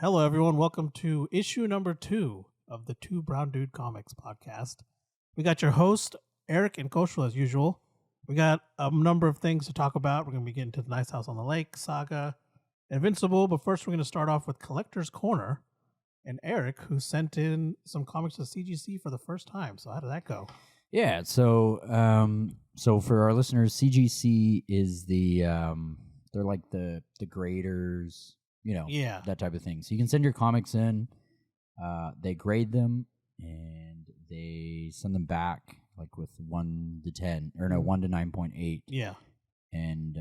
Hello, everyone. Welcome to issue number 2 of the Two Brown Dude Comics podcast. We got your host, Eric and Kaushal, as usual. We got a number of things to talk about. We're going to be getting to the Nice House on the Lake, Saga, Invincible, but first we're going to start off with Collector's Corner and Eric, who sent in some comics to CGC for the first time. So how did that go? Yeah, so for our listeners, CGC is the they're like the graders, that type of thing. So you can send your comics in, they grade them, and they send them back like with 1 to 10 or no 1 to 9.8. Yeah, and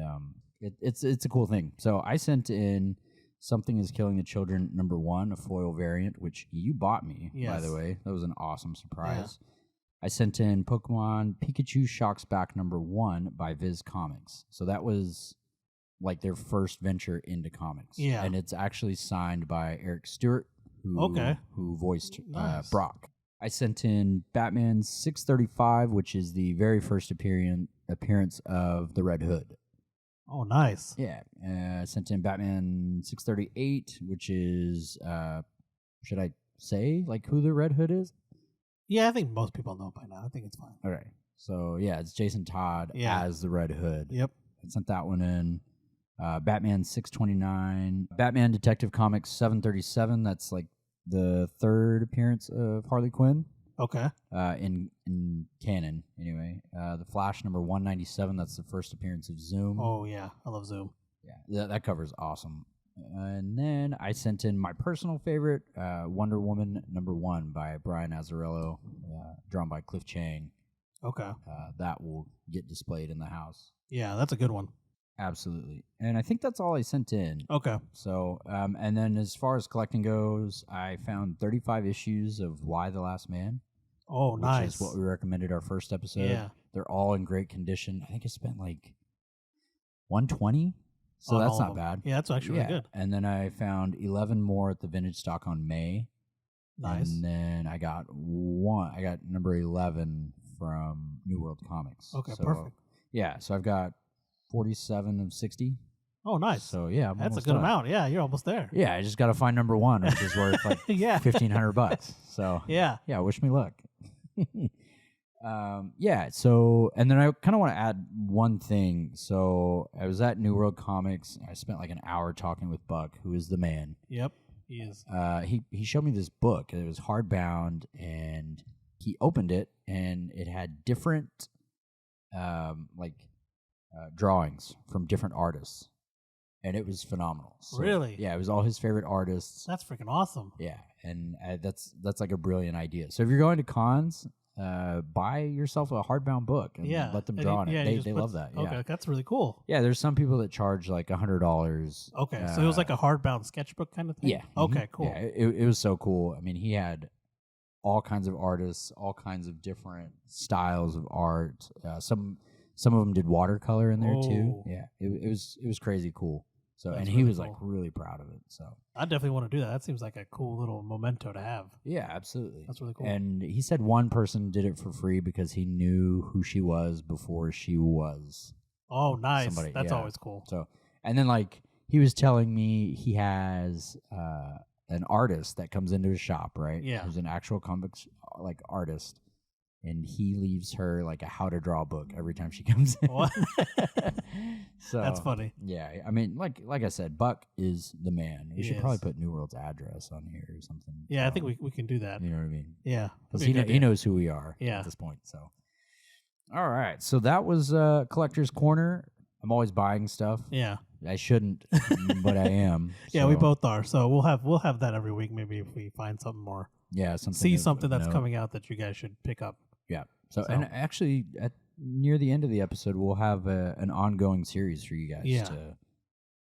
it's a cool thing. So I sent in Something Is Killing the Children #1, a foil variant, which you bought me, by the way. That was an awesome surprise. Yeah. I sent in Pokemon Pikachu Shocks Back #1 by Viz Comics. So that was like their first venture into comics. Yeah. And it's actually signed by Eric Stewart, who voiced Brock. I sent in Batman 635, which is the very first appearance of the Red Hood. Oh, nice. Yeah. I sent in Batman 638, which is, should I say like who the Red Hood is? Yeah, I think most people know by now. I think it's fine. Okay. So, yeah, it's Jason Todd as the Red Hood. Yep. I sent that one in. Batman 629. Batman Detective Comics 737. That's like the third appearance of Harley Quinn. Okay. In canon, anyway. The Flash #197. That's the first appearance of Zoom. Oh, yeah. I love Zoom. Yeah, that cover's awesome. And then I sent in my personal favorite, Wonder Woman #1 by Brian Azzarello, drawn by Cliff Chang. Okay. That will get displayed in the house. Yeah, that's a good one. Absolutely. And I think that's all I sent in. Okay. So, and then as far as collecting goes, I found 35 issues of Why the Last Man. Oh, nice. Which is what we recommended our first episode. Yeah. They're all in great condition. I think I spent like $120. So that's not bad. Yeah, that's actually really good. And then I found 11 more at the vintage stock on May. Nice. And then I got number 11 from New World Comics. Okay, so, perfect. Yeah, so I've got 47 of 60. Oh, nice. So yeah, that's a good amount. Yeah, you're almost there. Yeah, I just got to find #1, which is worth like $1,500. So yeah, wish me luck. So, and then I kind of want to add one thing. So I was at New World Comics. I spent like an hour talking with Buck, who is the man. Yep, he is. He showed me this book. It was hardbound, and he opened it, and it had different drawings from different artists, and it was phenomenal. So, really? Yeah, it was all his favorite artists. That's freaking awesome. Yeah, and that's like a brilliant idea. So if you're going to cons, buy yourself a hardbound book and let them draw on it. They love that. Okay, that's really cool. Yeah, there's some people that charge like $100. Okay, so it was like a hardbound sketchbook kind of thing? Yeah. Okay, cool. Yeah, it was so cool. I mean, he had all kinds of artists, all kinds of different styles of art. Some of them did watercolor in there too. Yeah, it was crazy cool. So that's he was cool. Like really proud of it. So I definitely want to do that. That seems like a cool little memento to have. Yeah, absolutely. That's really cool. And he said one person did it for free because he knew who she was before she was. Oh, nice. Somebody. That's always cool. So, and then like he was telling me he has an artist that comes into his shop, right? Yeah. Who's an actual comics like artist. And he leaves her like a how to draw book every time she comes in. What? So that's funny. Yeah, I mean, like I said, Buck is the man. We should probably put New World's address on here or something. Yeah, I think we can do that. You know what I mean? Yeah, because he knows who we are at this point. So, all right, so that was Collector's Corner. I'm always buying stuff. Yeah, I shouldn't, but I am. Yeah, we both are. So we'll have that every week. Maybe if we find something more. Yeah, something that's coming out that you guys should pick up. Yeah. So and actually, near the end of the episode, we'll have an ongoing series for you guys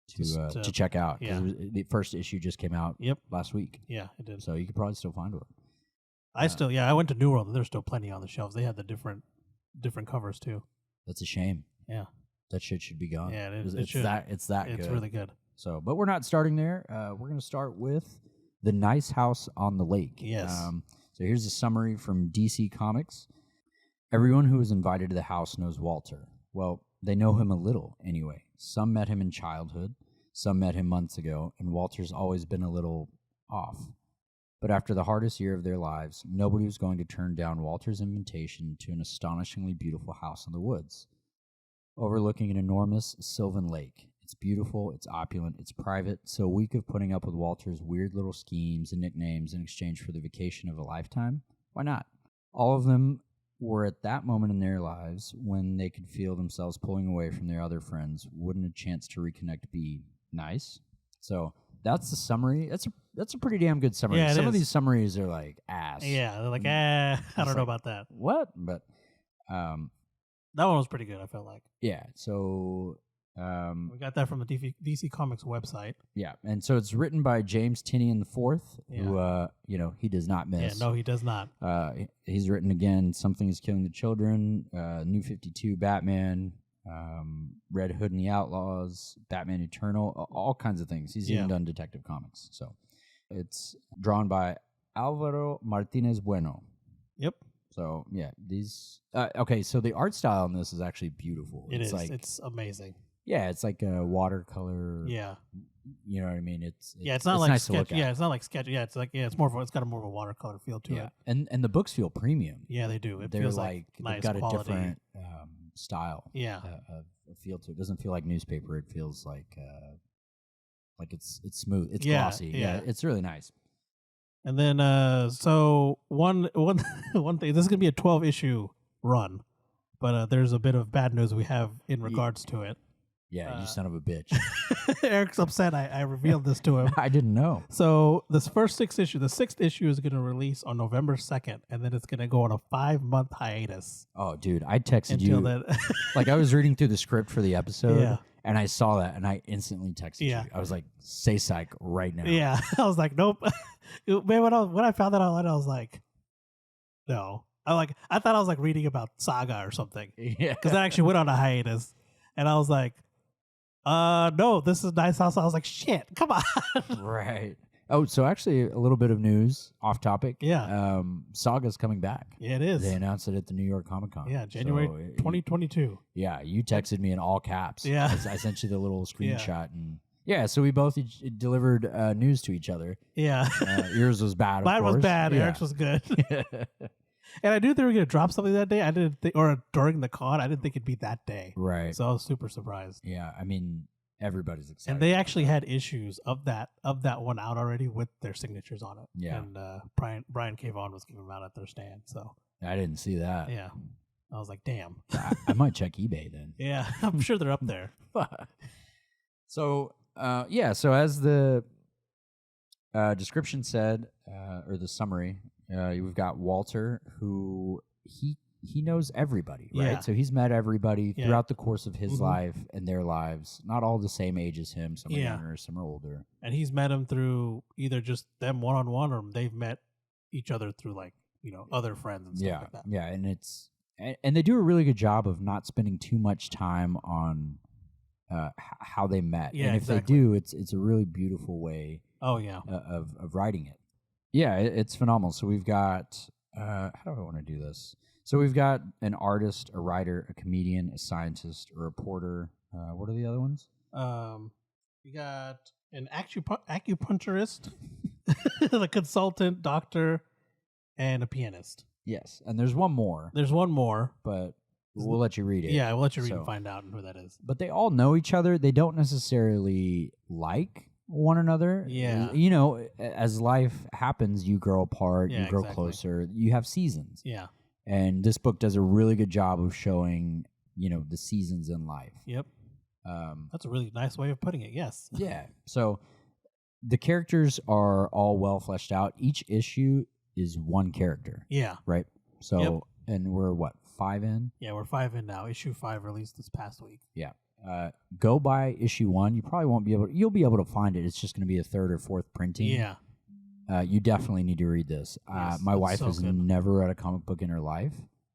to check out. Yeah. The first issue just came out. Last week. Yeah, it did. So you could probably still find one. I went to New World and there's still plenty on the shelves. They had the different covers too. That's a shame. Yeah. That shit should be gone. Yeah, it is. It's that good. It's really good. So, but we're not starting there. We're going to start with The Nice House on the Lake. Yes. So here's a summary from DC Comics. Everyone who was invited to the house knows Walter. Well, they know him a little anyway. Some met him in childhood. Some met him months ago, and Walter's always been a little off. But after the hardest year of their lives, nobody was going to turn down Walter's invitation to an astonishingly beautiful house in the woods, overlooking an enormous sylvan lake. It's beautiful, it's opulent, it's private, so a week of putting up with Walter's weird little schemes and nicknames in exchange for the vacation of a lifetime? Why not? All of them were at that moment in their lives when they could feel themselves pulling away from their other friends. Wouldn't a chance to reconnect be nice? So that's the summary. That's a pretty damn good summary. Yeah, Some of these summaries are like ass. Yeah, they're like, I don't know about that. What? But that one was pretty good, I felt like. yeah, so we got that from the DC Comics website. yeah, and so it's written by James Tynion IV, who he does not miss. Yeah, no, he does not. He's written again Something is Killing the Children, New 52, Batman, Red Hood and the Outlaws, Batman Eternal, all kinds of things. He's even done Detective Comics. So it's drawn by Alvaro Martinez Bueno. Yep. So yeah, these okay. So the art style in this is actually beautiful. It's like, it's amazing. Yeah, it's like a watercolor. Yeah. You know what I mean? It's not like nice sketch. to look at. Yeah, it's not like sketch. Yeah, it's like it's more of it's got more of a watercolor feel to it. And the books feel premium. Yeah, they do. They're feels like nice they've got quality. a different style. Yeah. A feel to it. It doesn't feel like newspaper. It feels like it's smooth. It's glossy. Yeah, it's really nice. And then so one thing. This is gonna be a 12-issue run, but there's a bit of bad news we have in regards to it. Yeah, you son of a bitch. Eric's upset. I revealed this to him. I didn't know. So this first 6 issue, the 6th issue is going to release on November 2nd, and then it's going to go on a 5-month hiatus. Oh, dude, I texted until you. Then. Like I was reading through the script for the episode, Yeah. and I saw that, and I instantly texted you. I was like, "Say psych right now." Yeah, I was like, "Nope." Man, when I found that online, I was like, "No." I thought I was like reading about Saga or something. Yeah, because that actually went on a hiatus, and I was like, no, this is nice house. I was like, shit, come on. Right. Oh, so actually a little bit of news off topic. Yeah. Saga's coming back. Yeah, it is. They announced it at the New York Comic Con. Yeah, January 2022. Yeah, you texted me in all caps. Yeah. I sent you the little screenshot and yeah, so we both delivered news to each other. Yeah. Yours was bad, of Mine course. was bad. Yeah. Eric's was good. And I knew they were going to drop something that day. I didn't think, or during the con, I didn't think it'd be that day. Right. So I was super surprised. Yeah, I mean, everybody's excited. And they actually had issues of that one out already with their signatures on it. Yeah. And Brian K. Vaughan was giving them out at their stand. So I didn't see that. yeah, I was like, damn. I might check eBay then. Yeah, I'm sure they're up there. So so as the description said, or the summary, we've got Walter, who he knows everybody, right? Yeah. So he's met everybody throughout the course of his life and their lives. Not all the same age as him. Some are younger, some are older. And he's met him through either just them one-on-one, or they've met each other through other friends and stuff like that. Yeah, and they do a really good job of not spending too much time on how they met. Yeah, and if exactly. they do, it's a really beautiful way. Oh yeah, of writing it. Yeah, it's phenomenal. So we've got how do I want to do this? So we've got an artist, a writer, a comedian, a scientist, a reporter. What are the other ones? We got an acupuncturist, a consultant, doctor, and a pianist. Yes, and there's one more. There's one more, but we'll let you read it. Yeah, we'll let you read and find out who that is. But they all know each other. They don't necessarily like one another. Yeah. You know, as life happens, you grow apart, you grow closer, you have seasons. Yeah. And this book does a really good job of showing, the seasons in life. Yep. That's a really nice way of putting it. Yes. Yeah. So the characters are all well fleshed out. Each issue is one character. Yeah. Right. So, and we're 5 in? Yeah, we're 5 in now. Issue 5 released this past week. Yeah. Go by issue 1. You probably won't be able to, you'll be able to find it. It's just going to be a 3rd or 4th printing. Yeah. You definitely need to read this. Yes, my wife so has good. never read a comic book in her life.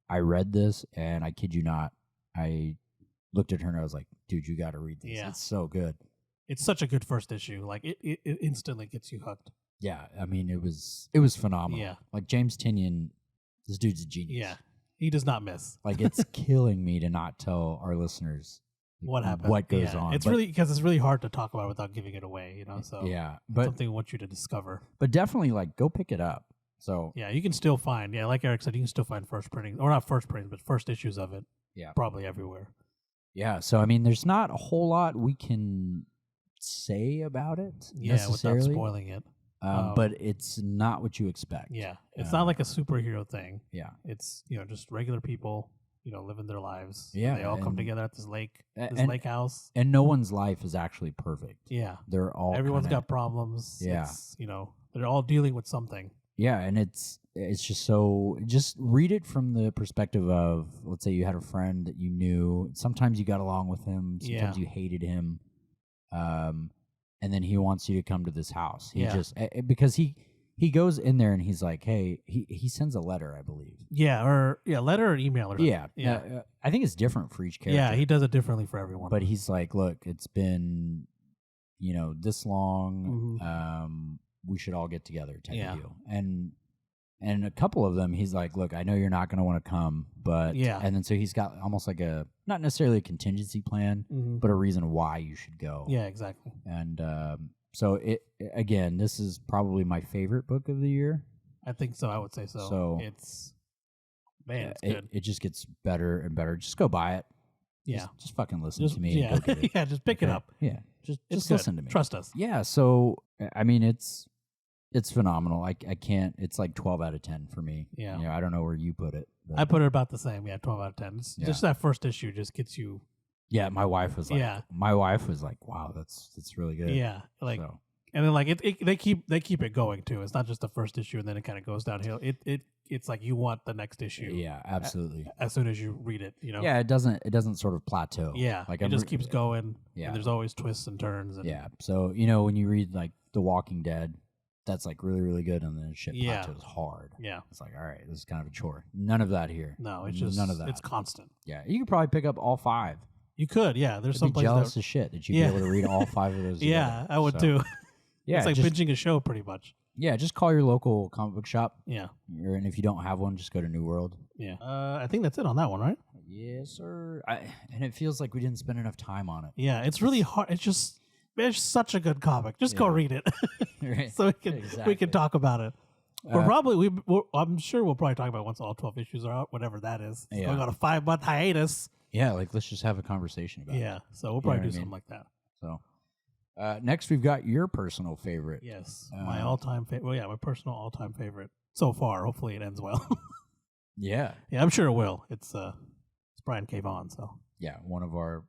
I read this, and I kid you not, I looked at her and I was like, dude, you got to read this. Yeah. It's so good. It's such a good first issue. Like it instantly gets you hooked. Yeah, I mean, it was phenomenal. Yeah. Like James Tynion, this dude's a genius. Yeah. He does not miss. Like, it's killing me to not tell our listeners what happened, what goes on. It's really because it's really hard to talk about without giving it away, So but something I want you to discover. But definitely go pick it up. So yeah, you can still find like Eric said, you can still find first printings, or not first printings, but first issues of it. Yeah, probably everywhere. Yeah, so I mean, there's not a whole lot we can say about it necessarily, without spoiling it. But it's not what you expect. Yeah, it's not like a superhero thing. Yeah, it's just regular people, living their lives. Yeah, they all come together at this lake lake house, and no one's life is actually perfect. Yeah, everyone's got problems. Yeah, they're all dealing with something. Yeah, and it's just read it from the perspective of, let's say you had a friend that you knew. Sometimes you got along with him. Sometimes you hated him. And then he wants you to come to this house. Because he goes in there and he's like, hey, he sends a letter, I believe. Letter or email or something. Yeah. I think it's different for each character. Yeah, he does it differently for everyone. But he's like, look, it's been, this long. Mm-hmm. We should all get together type of deal. And a couple of them, he's like, look, I know you're not going to want to come, but and then so he's got almost like not necessarily a contingency plan, but a reason why you should go. Yeah, exactly. And so again, this is probably my favorite book of the year. I think so. I would say so. So it's good. It just gets better and better. Just go buy it. Yeah. Just fucking listen to me. Yeah. And go get it. Yeah. Just pick it up. Yeah. Just listen to me. Trust us. Yeah. So I mean, it's phenomenal. I can't. It's like 12 out of 10 for me. Yeah. I don't know where you put it. I put it about the same. Yeah, 12 out of 10. Just that first issue just gets you. Yeah, my wife was like, wow, that's really good. Yeah, and then they keep it going too. It's not just the first issue and then it kind of goes downhill. It's like you want the next issue. Yeah, absolutely. As soon as you read it, Yeah, it doesn't sort of plateau. Yeah, it just keeps going. Yeah, and there's always twists and turns. Yeah, so when you read like The Walking Dead, that's like really, really good, and then shit plateaus hard. Yeah, it's like, all right, this is kind of a chore. None of that here. No, it's just none of that. It's constant. Yeah, you could probably pick up all 5. You could, yeah. There's some places jealous as shit that you'd be able to read all 5 of those. Yeah, I would too. Yeah, it's like binging a show pretty much. Yeah, just call your local comic book shop. Yeah, and if you don't have one, just go to New World. Yeah, I think that's it on that one, right? Yes, sir. And it feels like we didn't spend enough time on it. Yeah, it's really hard. It's such a good comic. Just go read it, right. So we can talk about it. I'm sure we'll probably talk about it once all 12 issues are out, whatever that is. It's going on a 5-month hiatus. Yeah, let's just have a conversation about it. Yeah, so we'll probably do something like that. So next we've got your personal favorite. Yes, my all-time favorite. Well, yeah, my personal all-time favorite so far. Hopefully it ends well. Yeah, I'm sure it will. It's Brian K. Vaughan, so yeah, one of our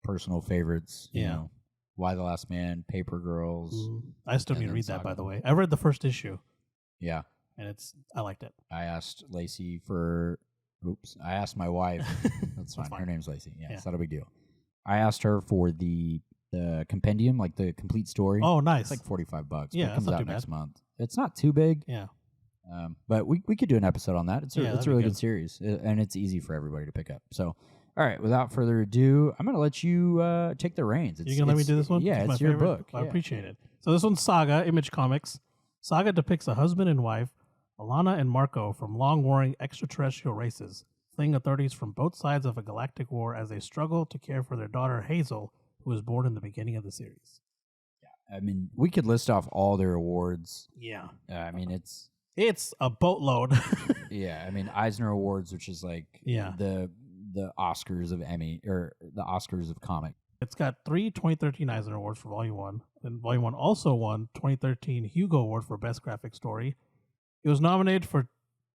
personal favorites. You know, Why the Last Man, Paper Girls. I still need to read that, by the way. I read the first issue. Yeah, and I liked it. I asked Lacey for. I asked my wife. That's fine. Her name's Lacey. Yeah, it's not a big deal. I asked her for the compendium, like the complete story. Oh, nice. It's like $45. Yeah, it comes out next month. It's not too big. Yeah. But we could do an episode on that. It's a really good series, and it's easy for everybody to pick up. So, all right, without further ado, I'm going to let you take the reins. You're going to let me do this one? Yeah, it's your book. I appreciate it. So this one's Saga, Image Comics. Saga depicts a husband and wife, Alana and Marco, from long-warring extraterrestrial races, fleeing authorities from both sides of a galactic war as they struggle to care for their daughter Hazel, who was born in the beginning of the series. Yeah, I mean, we could list off all their awards. Yeah. I mean, it's a boatload. Yeah, I mean, Eisner Awards, which is like the Oscars of Emmy, or the Oscars of comic. It's got 3 2013 Eisner Awards for Volume 1, and Volume 1 also won 2013 Hugo Award for Best Graphic Story. It was nominated for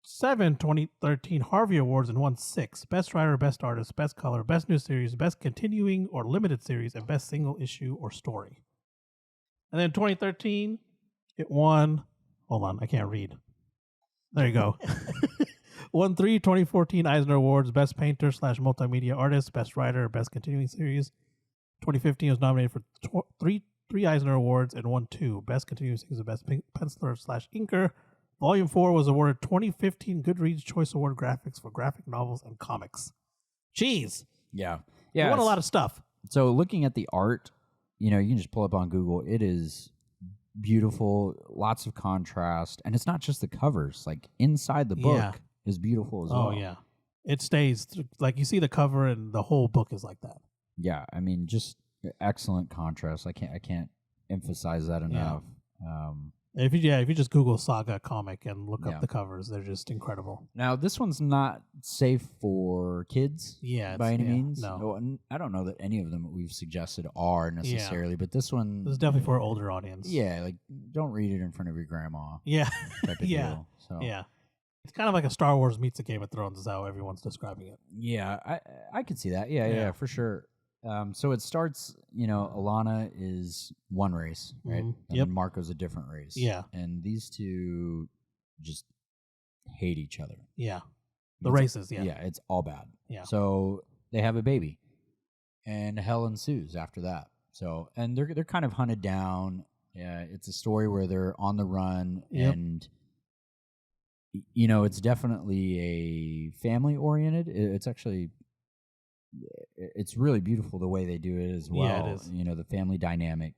7 2013 Harvey Awards and won 6: Best Writer, Best Artist, Best Color, Best New Series, Best Continuing or Limited Series, and Best Single Issue or Story. And then 2013, it won... Hold on, I can't read. There you go. Won 3 2014 Eisner Awards: Best Painter / Multimedia Artist, Best Writer, Best Continuing Series. 2015 was nominated for 3 Eisner Awards and won 2: Best Continuing Series and Best Penciler / Inker. Volume 4 was awarded 2015 Goodreads Choice Award Graphics for graphic novels and comics. Jeez. Yeah. It won a lot of stuff. So looking at the art, you can just pull up on Google. It is beautiful, lots of contrast, and it's not just the covers. Like inside the book is beautiful as well. Oh yeah, it stays like you see the cover, and the whole book is like that. Yeah, I mean, just excellent contrast. I can't emphasize that enough. If you just Google Saga comic and look up the covers, they're just incredible. Now, this one's not safe for kids by any means. No. I don't know that any of them that we've suggested are necessarily, but this one... This is definitely for an older audience. Yeah, like, don't read it in front of your grandma. Yeah. Type of deal. So. Yeah. It's kind of like a Star Wars meets a Game of Thrones is how everyone's describing it. Yeah, I could see that. Yeah, for sure. So it starts, Alana is one race, right? Mm-hmm. And then Marco's a different race. Yeah. And these two just hate each other. Yeah. The races, yeah. Yeah, it's all bad. Yeah. So they have a baby. And hell ensues after that. So, and they're kind of hunted down. Yeah, it's a story where they're on the run and it's definitely a family oriented. It's actually it's really beautiful the way they do it as well. Yeah, it is. The family dynamic.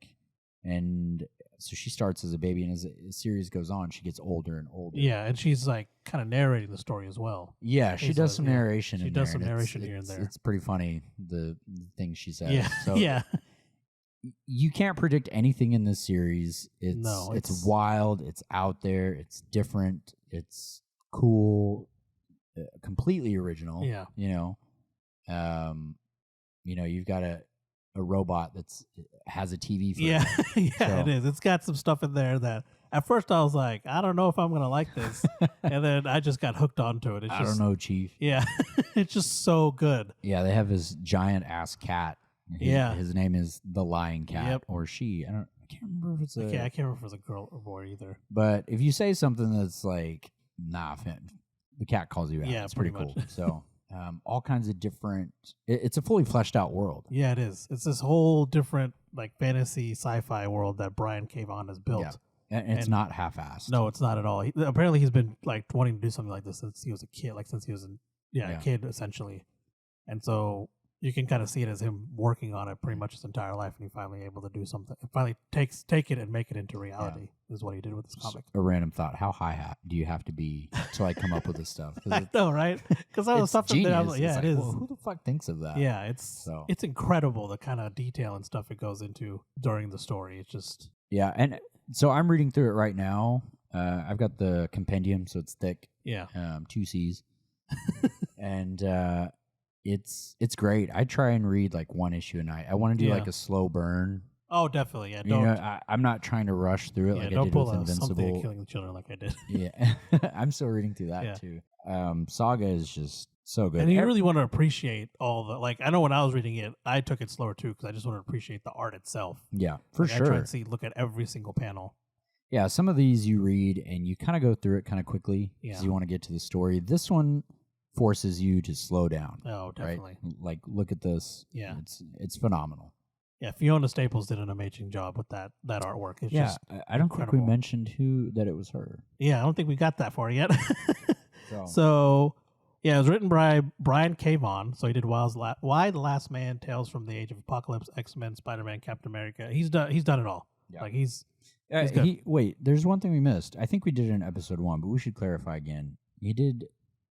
And so she starts as a baby, and as the series goes on, she gets older and older. Yeah, and she's like kind of narrating the story as well. Yeah, she does some narration. She does some narration here and there. It's pretty funny, the things she says. Yeah, so you can't predict anything in this series. It's wild. It's out there. It's different. It's cool. Completely original. Yeah. You've got a robot has a TV for it. It is. It's got some stuff in there that at first I was like, I don't know if I'm going to like this. And then I just got hooked onto it. I don't know, Chief. Yeah. It's just so good. Yeah, they have this giant ass cat. His name is the Lion Cat or she. I can't remember if it's a... I can't remember if it's a girl or boy either. But if you say something that's like, nah, the cat calls you out. Yeah, it's pretty cool. So... all kinds of different... It's a fully fleshed out world. Yeah, it is. It's this whole different like fantasy sci-fi world that Brian K. Vaughan has built. Yeah. And it's not half-assed. No, it's not at all. Apparently he's been like wanting to do something like this since he was a kid, since he was a kid essentially. And so you can kind of see it as him working on it pretty much his entire life, and he finally able to do something. Finally take it and make it into reality is what he did with this comic. A random thought: how high do you have to be to like come up with this stuff? I know, right? Because I was stuff genius. I was like, it is. Well, who the fuck thinks of that? Yeah, it's incredible the kind of detail and stuff it goes into during the story. It's just and so I'm reading through it right now. I've got the compendium, so it's thick. Yeah, 2 C's, and it's great. I try and read like one issue a night. I want to do like a slow burn. Oh, definitely. Yeah, don't. I'm not trying to rush through it like I did with Invincible. Killing the children like I did. Yeah, I'm still reading through that too. Saga is just so good, and you really want to appreciate all the I know when I was reading it, I took it slower too because I just want to appreciate the art itself. Yeah, for sure. I try and look at every single panel. Yeah, some of these you read and you kind of go through it kind of quickly because you want to get to the story. This one forces you to slow down. Oh, definitely. Right? Like, look at this. Yeah, it's phenomenal. Yeah, Fiona Staples did an amazing job with that artwork. It's just I don't think we mentioned that it was her. Yeah, I don't think we got that far yet. So, it was written by Brian K. Vaughan. So he did Why the Last Man, Tales from the Age of Apocalypse, X-Men, Spider-Man, Captain America. He's done it all. Yeah. Like he's wait, there's one thing we missed. I think we did it in episode 1, but we should clarify again. He did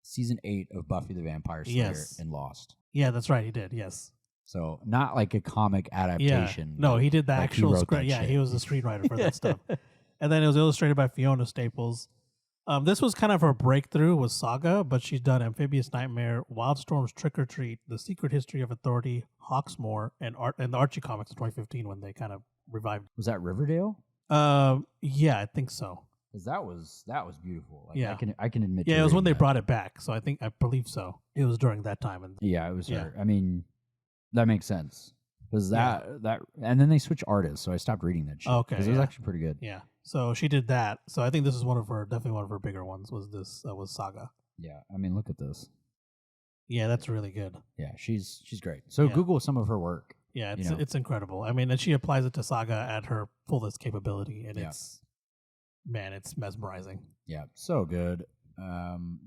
season 8 of Buffy the Vampire Slayer and Lost. Yeah, that's right. He did. Yes. So not like a comic adaptation. No, he did the actual script. Yeah, he was the screenwriter for that stuff. And then it was illustrated by Fiona Staples. This was kind of her breakthrough with Saga, but she's done Amphibious Nightmare, Wildstorm's Trick or Treat, The Secret History of Authority, Hawksmoor, and the Archie comics in 2015 when they kind of revived. Was that Riverdale? Yeah, I think so. Because that was beautiful. Like, yeah, I can admit. Yeah, it was when they brought it back. So I believe so. It was during that time. And it was her. I mean, that makes sense. Because that and then they switched artists, so I stopped reading that shit. Okay, because it was actually pretty good. Yeah, so she did that. So I think this is definitely one of her bigger ones. Was Saga. Yeah, I mean, look at this. Yeah, that's really good. Yeah, she's great. So Google some of her work. Yeah, it's incredible. I mean, and she applies it to Saga at her fullest capability, and it's mesmerizing. Yeah, so good.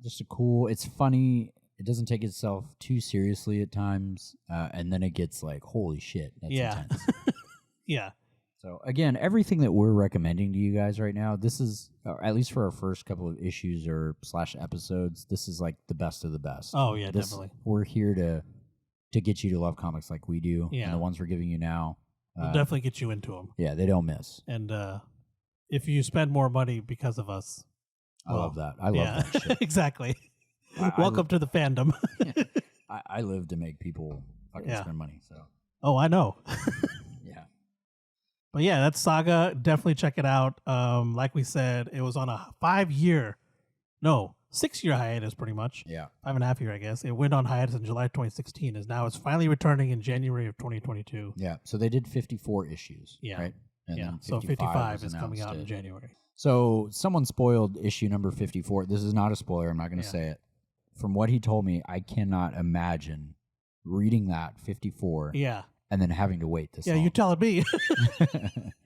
Just it's funny. It doesn't take itself too seriously at times, and then it gets like, holy shit, that's intense. Yeah. So again, everything that we're recommending to you guys right now, this is, at least for our first couple of issues or / episodes, this is like the best of the best. Oh yeah, definitely. We're here to to get you to love comics like we do. Yeah. And the ones we're giving you now. We'll definitely get you into them. Yeah, they don't miss. And if you spend more money because of us. I love that. I love that shit. Exactly. Welcome to the fandom. I live to make people fucking spend money. So. Oh, I know. Yeah. But yeah, that's Saga. Definitely check it out. Like we said, it was on a 6-year hiatus, pretty much. Yeah. 5.5 year, I guess. It went on hiatus in July 2016. It's finally returning in January of 2022. Yeah. So they did 54 issues. Yeah. Right. And yeah. then So 55 is coming out in January. So someone spoiled issue number 54. This is not a spoiler. I'm not going to say it. From what he told me, I cannot imagine reading that 54. Yeah. And then having to wait this long. Yeah, you're telling me.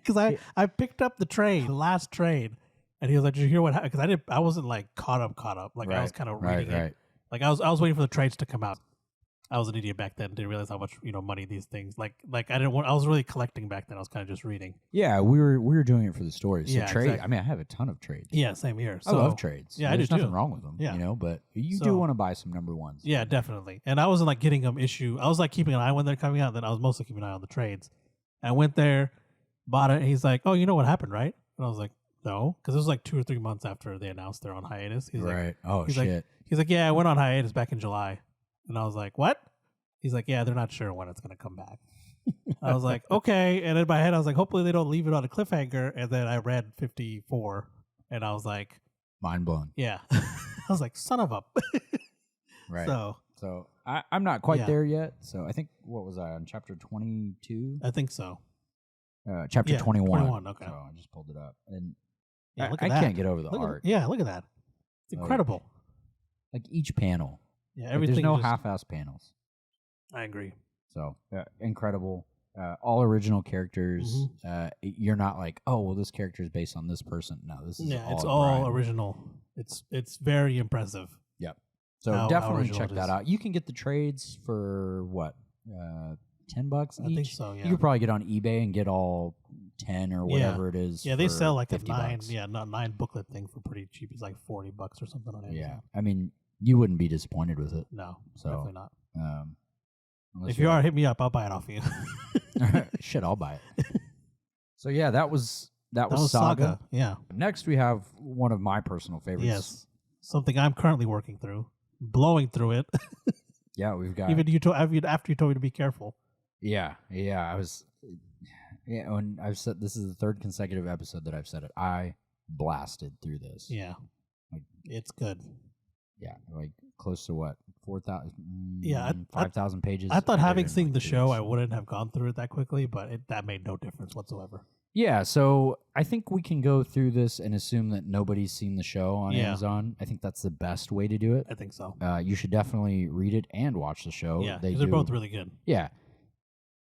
Because I picked up the last trade, and he was like, "Did you hear what happened?" Because I wasn't like caught up. Like I was kind of reading it. Like I was waiting for the trades to come out. I was an idiot back then. Didn't realize how much money these things. Like I didn't want. I was really collecting back then. I was kind of just reading. Yeah, we were doing it for the stories. So trade. Exactly. I mean, I have a ton of trades. Yeah, same here. I love trades. Yeah, there's I do nothing too. wrong with them. Yeah. But you do want to buy some number ones. Yeah, definitely. And I wasn't like getting them issue. I was like keeping an eye when they're coming out. Then I was mostly keeping an eye on the trades. I went there, bought it. And he's like, "Oh, you know what happened, right?" And I was like, "No," because it was like 2 or 3 months after they announced they're on hiatus. He's right. Like, oh shit. He's like, "Yeah, I went on hiatus back in July," and I was like, "What?" He's like, "Yeah, they're not sure when it's gonna come back." I was like, "Okay," and in my head, I was like, "Hopefully they don't leave it on a cliffhanger." And then I read 54, and I was like, mind blown. Yeah, I was like, "Son of a." Right. So I'm not quite there yet. So I think what was I on chapter 22? I think so. Chapter 21. 21. Okay. So I just pulled it up, and look I at that. can't get over the art. Look at that. It's incredible. Like each panel. Yeah, everything. There's no half-ass panels. I agree. So incredible. All original characters. Mm-hmm. You're not like, oh, well, this character is based on this person. No, this is it's all original. It's very impressive. Yep. So definitely check that out. You can get the trades for what, $10 each? I think so. Yeah. You could probably get on eBay and get all 10 or whatever it is. Yeah, they sell like a $50. 9 booklet thing for pretty cheap. It's like $40 or something on Amazon. Yeah, I mean, you wouldn't be disappointed with it. No, so, definitely not. If you are, hit me up. I'll buy it off you. Shit, I'll buy it. So yeah, that was Saga. Yeah. Next, we have one of my personal favorites. Yes, something I'm currently working through, blowing through it. Yeah, we've got even after you told me to be careful. Yeah. I was. Yeah, when I've said this is the 3rd consecutive episode that I've said it. I blasted through this. Yeah, it's good. Yeah, like close to what 4,000. Yeah, 5,000 pages. I thought having seen the show, I wouldn't have gone through it that quickly, but that made no difference whatsoever. Yeah, so I think we can go through this and assume that nobody's seen the show on Amazon. I think that's the best way to do it. I think so. You should definitely read it and watch the show. Yeah, they're both really good. Yeah,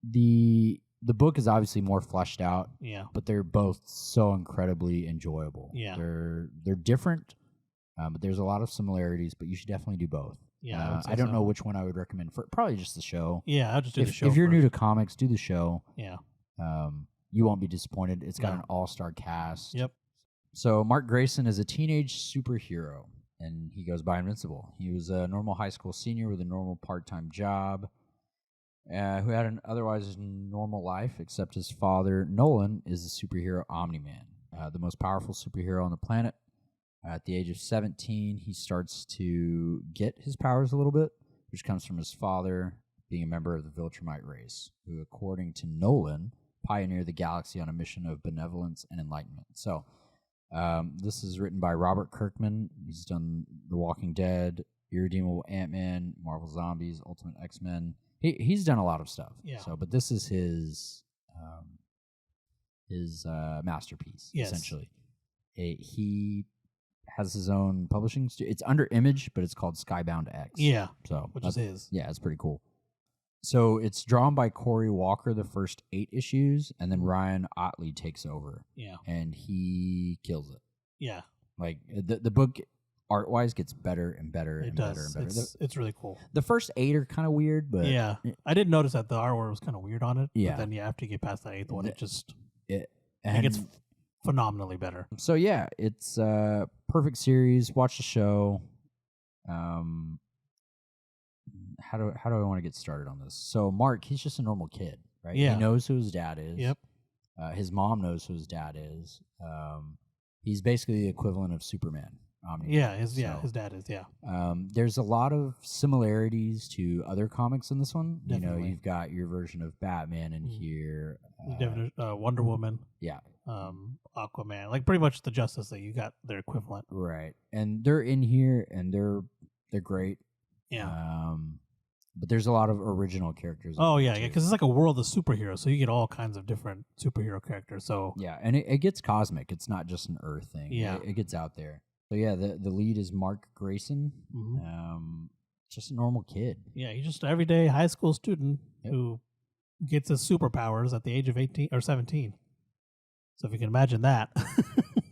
the book is obviously more fleshed out. Yeah, but they're both so incredibly enjoyable. Yeah, they're different, but there's a lot of similarities. But you should definitely do both. Yeah, I don't know which one I would recommend for. Probably just the show. Yeah, I'll just do the show. If you're new to comics, do the show. Yeah. You won't be disappointed. It's got an all-star cast. Yep. So Mark Grayson is a teenage superhero, and he goes by Invincible. He was a normal high school senior with a normal part-time job, who had an otherwise normal life, except his father, Nolan, is the superhero Omni-Man, the most powerful superhero on the planet. At the age of 17, he starts to get his powers a little bit, which comes from his father being a member of the Viltrumite race, who, according to Nolan, pioneer the galaxy on a mission of benevolence and enlightenment. So, this is written by Robert Kirkman. He's done The Walking Dead, Irredeemable Ant-Man, Marvel Zombies, Ultimate X-Men. He's done a lot of stuff. Yeah. So, but this is his masterpiece, essentially. He has his own publishing studio. It's under Image, but it's called Skybound X. Yeah. So which is his. Yeah, it's pretty cool. So it's drawn by Corey Walker the first 8 issues, and then Ryan Otley takes over. Yeah. And he kills it. Yeah. Like the book art-wise gets better and better and better and better. It's really cool. The first 8 are kind of weird, but yeah, I did notice that the artwork was kind of weird on it. Yeah. But then after you get past that 8th one, it gets phenomenally better. So yeah, it's a perfect series. Watch the show. how do I want to get started on this? So Mark, he's just a normal kid, right? Yeah. He knows who his dad is. Yep. His mom knows who his dad is. He's basically the equivalent of Superman. Yeah, his dad is, yeah. There's a lot of similarities to other comics in this one. Definitely. You know, you've got your version of Batman in here. Wonder Woman. Yeah. Aquaman. Like pretty much the Justice League. You got their equivalent. Right. And they're in here and they're great. Yeah. But there's a lot of original characters. Oh, yeah, because it's like a world of superheroes, so you get all kinds of different superhero characters. So yeah, and it gets cosmic. It's not just an Earth thing. Yeah. It gets out there. So yeah, the lead is Mark Grayson. Mm-hmm. Just a normal kid. Yeah, he's just an everyday high school student who gets his superpowers at the age of 18 or 17. So if you can imagine that.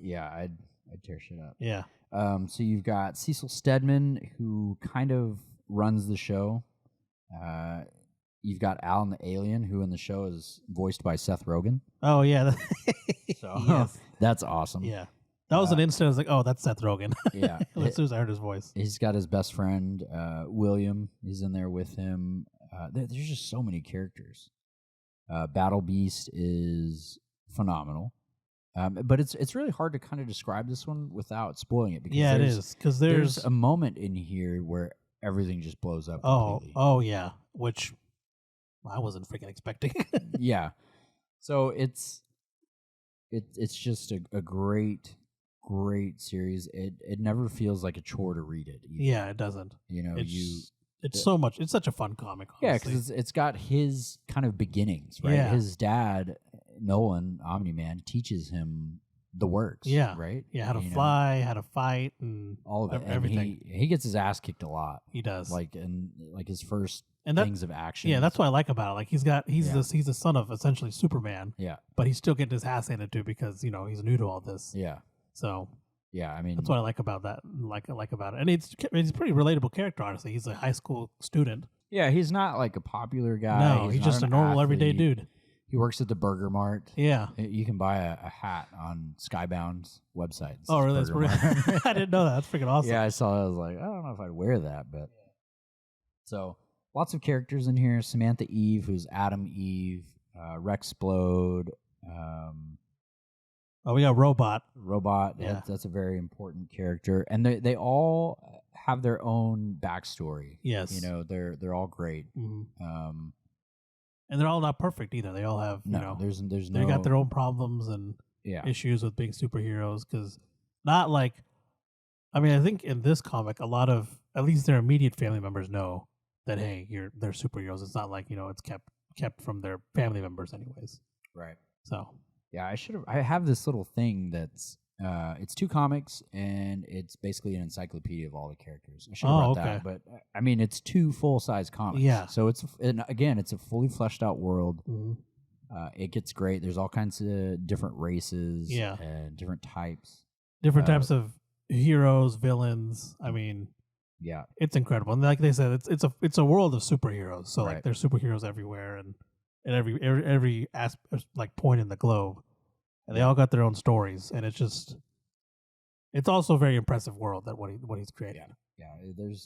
Yeah, I'd tear shit up. Yeah. So you've got Cecil Stedman, who kind of runs the show. You've got Alan the Alien, who in the show is voiced by Seth Rogen. Oh, yeah. So that's awesome. Yeah. That was an instant. I was like, oh, that's Seth Rogen. Yeah. As soon as I heard his voice. He's got his best friend, William. He's in there with him. There's just so many characters. Battle Beast is phenomenal. But it's really hard to kind of describe this one without spoiling it. Because it is. Because there's a moment in here where everything just blows up completely. Oh, yeah. Which I wasn't freaking expecting. Yeah. So it's just a great series. It never feels like a chore to read it either. Yeah, it doesn't. You know, it's so much. It's such a fun comic. Honestly. Yeah, because it's got his kind of beginnings, right? Yeah. His dad, Nolan, Omni-Man, teaches him the works. Yeah, right. Yeah, how to fly, how to fight, and all of it. Everything. And he gets his ass kicked a lot. He does. Like his first things of action. Yeah, that's what I like about it. Like he's the son of essentially Superman. Yeah, but he's still getting his ass handed to because he's new to all this. Yeah. So yeah, I mean that's what I like about that. Like about it, and he's a pretty relatable character. Honestly, he's a high school student. Yeah, he's not like a popular guy. No, he's just a normal everyday dude. He works at the Burger Mart. Yeah, you can buy a hat on Skybound's website. Oh, really? That's pretty. I didn't know that. That's freaking awesome. Yeah, I saw it. I was like, I don't know if I'd wear that, but so lots of characters in here. Samantha Eve, who's Adam Eve, Rexplode. We got Robot. Yeah. That's a very important character, and they all have their own backstory. Yes, they're all great. Mm-hmm. And they're all not perfect either. They all have there's they got their own problems and issues with being superheroes. Because not like, I mean, I think in this comic, a lot of at least their immediate family members know that they're superheroes. It's not like it's kept from their family members anyways. Right. So. Yeah, I have this little thing that's it's 2 comics and it's basically an encyclopedia of all the characters. I should have brought that, but I mean it's 2 full-size comics. Yeah. So it's a fully fleshed out world. Mm-hmm. It gets great. There's all kinds of different races. Yeah. And different types. Different types of heroes, villains. I mean, yeah, it's incredible. And like they said, it's a world of superheroes. So like there's superheroes everywhere and at every aspect, like point in the globe, and they all got their own stories, and it's also a very impressive world that what he's created. Yeah,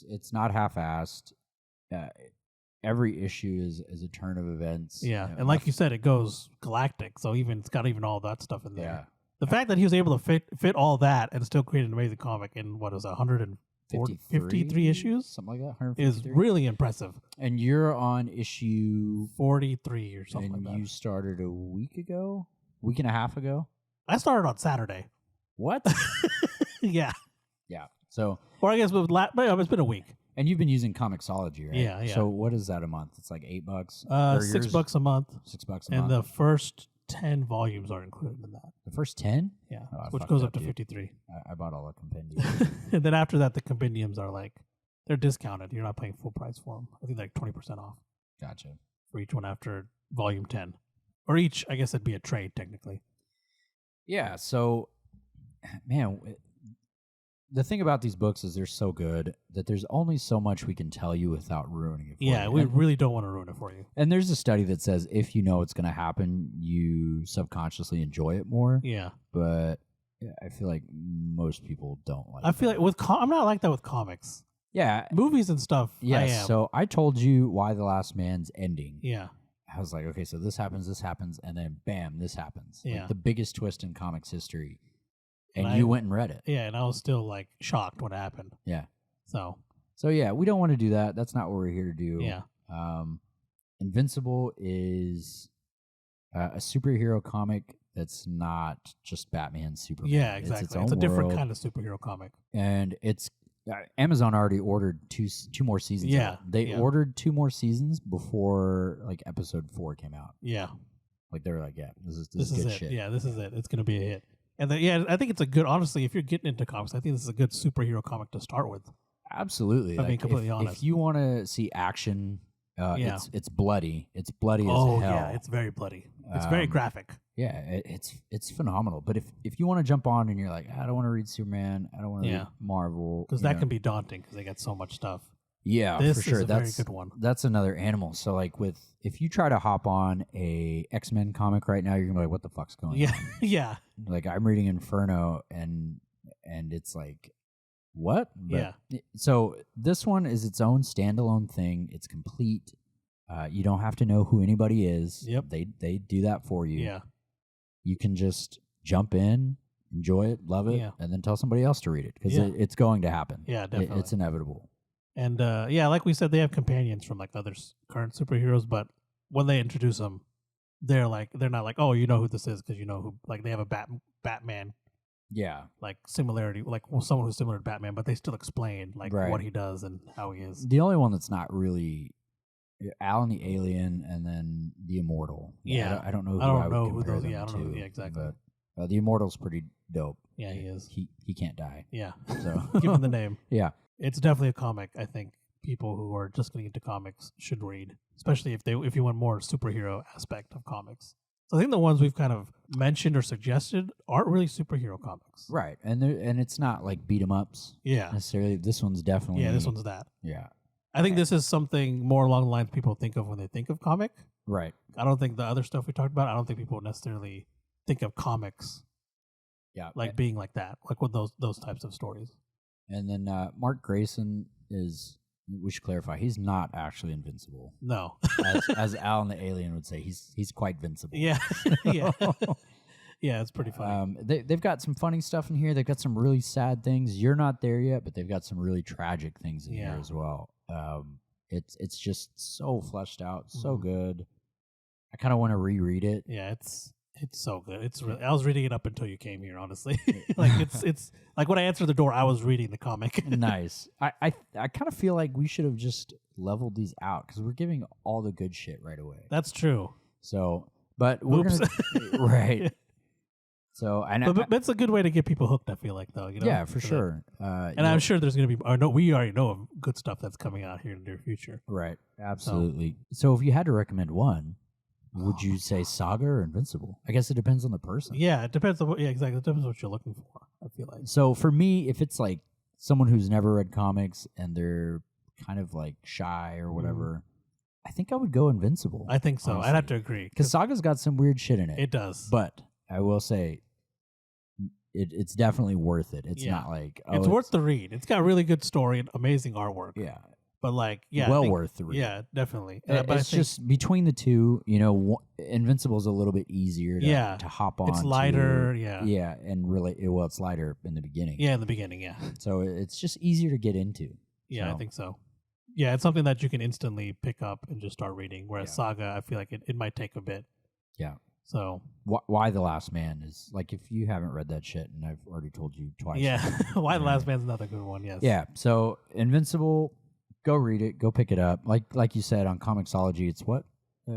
it's not half-assed. Every issue is a turn of events. Yeah, and like you said, it goes galactic, so it's got all that stuff in there. Yeah, the fact that he was able to fit all that and still create an amazing comic in what was 153 issues, something like that, is really impressive. And you're on issue 43 or something like that. And you started a week and a half ago? I started on Saturday. What? Yeah. So, or I guess it's been a week. And you've been using Comixology, right? Yeah. So what is that a month? It's like $8. $6 a month. $6 a month. And the first 10 volumes are included in that. The first 10? Yeah. Which goes up to 53. I bought all the compendiums. And then after that, the compendiums are they're discounted. You're not paying full price for them. I think 20% off. Gotcha. For each one after volume 10. Or each, I guess it'd be a trade technically. Yeah. So, man, the thing about these books is they're so good that there's only so much we can tell you without ruining it for you. Yeah, we really don't want to ruin it for you. And there's a study that says if you know it's going to happen, you subconsciously enjoy it more. Yeah. But I feel like most people don't like I feel like I'm not like that with comics. Yeah. Movies and stuff. Yes. I am. So I told you why The Last Man's ending. Yeah. I was like, okay, so this happens, and then bam, this happens. Yeah. Like the biggest twist in comics history. And I you went and read it. Yeah, and I was still like shocked when it happened. Yeah. So yeah, we don't want to do that. That's not what we're here to do. Yeah. Invincible is a superhero comic that's not just Batman, Superman. Yeah, exactly. It's a different kind of superhero comic. And it's Amazon already ordered two more seasons. Yeah. They ordered 2 more seasons before like episode 4 came out. Yeah. Like they were like, yeah, this is good it. shit. Yeah, this is it. It's gonna be a hit. And I think it's a good. Honestly, if you're getting into comics, I think this is a good superhero comic to start with. Absolutely. Being completely honest. If you want to see action, it's bloody. It's bloody as hell. yeah, it's very bloody. It's very graphic. Yeah, it's phenomenal. But if you want to jump on and you're like, I don't want to read Superman, I don't want to read Marvel, because that can be daunting because they got so much stuff. Yeah, this for sure. Is a very good one. That's another animal. So like if you try to hop on a X-Men comic right now, you're gonna be like, what the fuck's going on? Yeah. Like I'm reading Inferno and it's like, what? But, so this one is its own standalone thing. It's complete. You don't have to know who anybody is. Yep. They do that for you. Yeah. You can just jump in, enjoy it, love it, and then tell somebody else to read it because it's going to happen. Yeah, definitely. It's inevitable. And like we said, they have companions from like other current superheroes, but when they introduce them, they're not like, oh, you know who this is because you know who. Like they have a Batman. Yeah, like similarity, like someone who's similar to Batman, but they still explain like what he does and how he is. The only one that's not really Alan the Alien, and then the Immortal. Yeah, I don't know. I don't know who those. Yeah, I don't know. Yeah, exactly. But the Immortal's pretty dope. Yeah, he is. He can't die. Yeah, so give him the name. Yeah, it's definitely a comic. I think people who are just getting into comics should read, especially if you want more superhero aspect of comics. So I think the ones we've kind of mentioned or suggested aren't really superhero comics, right? And it's not like beat 'em ups. Yeah, necessarily. This one's definitely. Yeah, this one's that. Yeah. I think this is something more along the lines people think of when they think of comic. Right. I don't think the other stuff we talked about, I don't think people necessarily think of comics being like that, like with those types of stories. And then Mark Grayson is, we should clarify, he's not actually invincible. No. as Alan the Alien would say, he's quite vincible. Yeah. Yeah. Yeah, it's pretty funny. They've got some funny stuff in here. They've got some really sad things. You're not there yet, but they've got some really tragic things in here as well. It's just so fleshed out, so good. I kind of want to reread it. Yeah, it's so good. It's really, I was reading it up until you came here, honestly. Like it's like when I answered the door, I was reading the comic. Nice. I kind of feel like we should have just leveled these out because we're giving all the good shit right away. That's true. So, but we're gonna, right. So, but it's a good way to get people hooked. I feel like, though, you know. Yeah, for sure. And I'm sure there's going to be. We already know of good stuff that's coming out here in the near future. Right. Absolutely. So, if you had to recommend one, would you say Saga or Invincible? I guess it depends on the person. Yeah, it depends on exactly. It depends on what you're looking for. I feel like. So for me, if it's like someone who's never read comics and they're kind of like shy or whatever, I think I would go Invincible. I think so. Honestly. I'd have to agree because Saga's got some weird shit in it. It does, but I will say it's definitely worth it. It's not like it's worth the read. It's got really good story and amazing artwork. Yeah. But worth the read. Yeah, definitely. But it's just between the two, Invincible is a little bit easier to hop on. It's lighter, Yeah, and really, it's lighter in the beginning. Yeah, in the beginning, yeah. So it's just easier to get into. Yeah, I think so. Yeah, it's something that you can instantly pick up and just start reading. Whereas Saga, I feel like it might take a bit. Yeah. So why The Last Man is like, if you haven't read that shit, and I've already told you twice. Yeah, Why The Last Man's another good one. Yes. Yeah. So Invincible, go read it, go pick it up. Like you said on Comicsology, it's what